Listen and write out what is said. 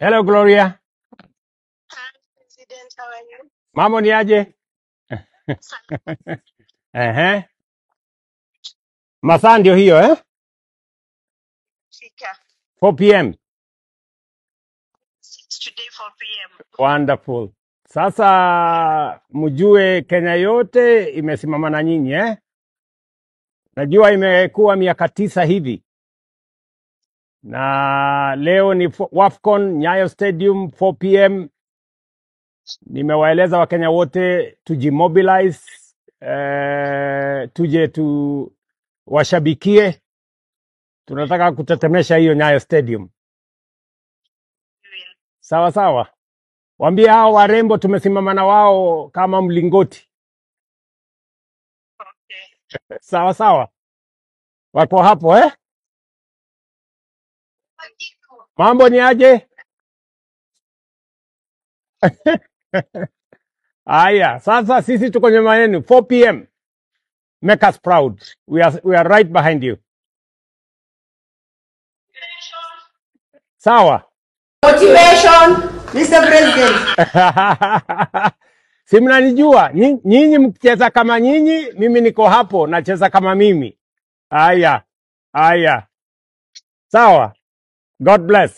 Hello Gloria. Hi, President. How are you? Mambo ni aje? Ehe. Masaa ndio hiyo Fika. 4 p.m. It's today 4 p.m. Wonderful. Sasa mjue Kenya yote imesimama na nyinyi Najua imekuwa miaka 9 hivi. Na leo ni WAFCON Nyayo Stadium 4 p.m. Nimewaeleza Wakenya wote tujimobilize, tuje washabikie. Tunataka kutetemesha hiyo Nyayo Stadium. Sawa sawa. Waambie hao warembo tumesimama na wao kama mlingoti. Okay. Sawa sawa. Wako hapo Mambo ni aje? Aya, sasa sisi tuko nyuma yenu 4 p.m. Make us proud. We are right behind you. Sawa. Motivation, Mr. President. Si mnanijua nyinyi mkicheza kama nyinyi, mimi niko hapo nacheza kama mimi. Aya. Sawa. God bless.